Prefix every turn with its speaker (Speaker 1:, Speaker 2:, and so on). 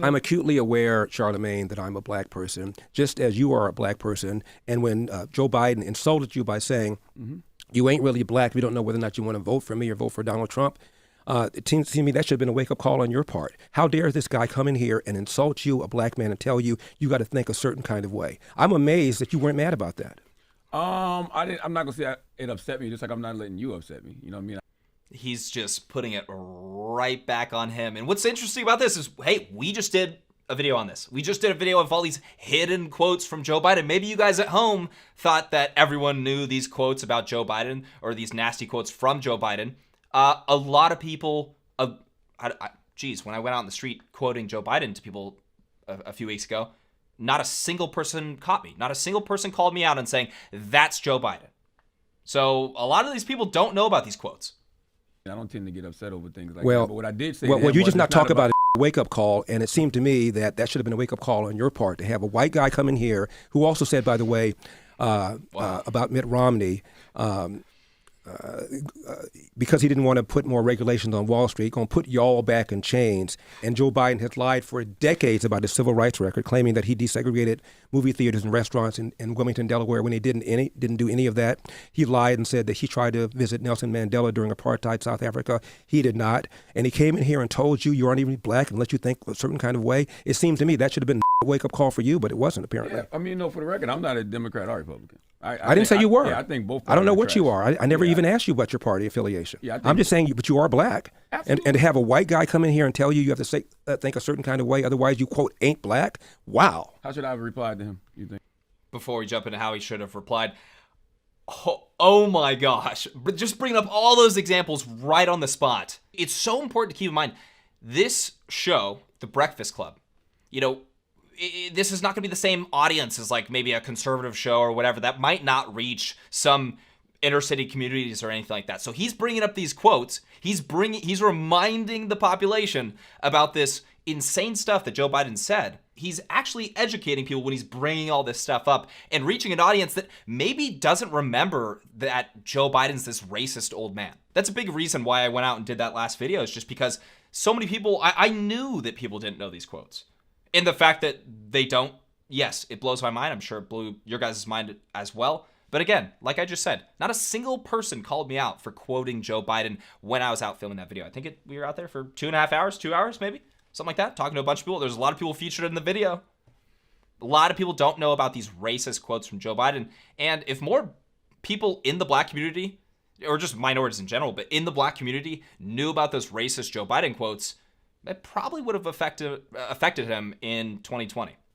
Speaker 1: I'm acutely aware, Charlemagne, that I'm a black person, just as you are a black person. And when Joe Biden insulted you by saying, you ain't really black, we don't know whether or not you want to vote for me or vote for Donald Trump, it seems to me that should have been a wake-up call on your part. How dare this guy come in here and insult you, a black man, and tell you you got to think a certain kind of way? I'm amazed that you weren't mad about that.
Speaker 2: I'm not gonna say it upset me, just like I'm not letting you upset me. You know what I mean?
Speaker 3: He's just putting it right back on him. And what's interesting about this is, hey, we just did a video on this. We just did a video of all these hidden quotes from Joe Biden. Maybe you guys at home thought that everyone knew these quotes about Joe Biden or these nasty quotes from Joe Biden. A lot of people, when I went out in the street quoting Joe Biden to people a few weeks ago, not a single person caught me. Not a single person called me out and saying, that's Joe Biden. So a lot of these people don't know about these quotes.
Speaker 2: I don't tend to get upset over things like
Speaker 1: Well,
Speaker 2: that. But what I did say,
Speaker 1: well, you just not talk
Speaker 2: about
Speaker 1: about a wake-up call, and it seemed to me that that should have been a wake-up call on your part to have a white guy come in here who also said, by the way, about Mitt Romney, because he didn't want to put more regulations on Wall Street, going to put y'all back in chains. And Joe Biden has lied for decades about his civil rights record, claiming that he desegregated movie theaters and restaurants in Wilmington, Delaware, when he didn't do any of that. He lied and said that he tried to visit Nelson Mandela during apartheid South Africa. He did not. And he came in here and told you aren't even black and let you think a certain kind of way. It seemed to me that should have been a wake-up call for you, but it wasn't, apparently.
Speaker 2: Yeah, I mean, for the record, I'm not a Democrat or Republican.
Speaker 1: I didn't say you were.
Speaker 2: Yeah, I think both.
Speaker 1: I don't know what
Speaker 2: trash.
Speaker 1: you are. I never even asked you about your party affiliation.
Speaker 2: Yeah,
Speaker 1: I'm just saying, but you are black.
Speaker 2: Absolutely.
Speaker 1: And to have a white guy come in here and tell you you have to say, think a certain kind of way, otherwise you, quote, ain't black. Wow.
Speaker 2: How should I have replied to him, you think?
Speaker 3: Before we jump into how he should have replied, oh my gosh. But just bringing up all those examples right on the spot. It's so important to keep in mind, this show, The Breakfast Club, this is not going to be the same audience as like maybe a conservative show or whatever. That might not reach some inner city communities or anything like that. So he's bringing up these quotes. He's reminding the population about this insane stuff that Joe Biden said. He's actually educating people when he's bringing all this stuff up and reaching an audience that maybe doesn't remember that Joe Biden's this racist old man. That's a big reason why I went out and did that last video, is just because so many people, I knew that people didn't know these quotes. And the fact that they don't, yes, it blows my mind. I'm sure it blew your guys' mind as well. But again, like I just said, not a single person called me out for quoting Joe Biden when I was out filming that video. I think we were out there for 2.5 hours, 2 hours maybe, something like that, talking to a bunch of people. There's a lot of people featured in the video. A lot of people don't know about these racist quotes from Joe Biden. And if more people in the black community, or just minorities in general, but in the black community knew about those racist Joe Biden quotes, that probably would have affected him in 2020.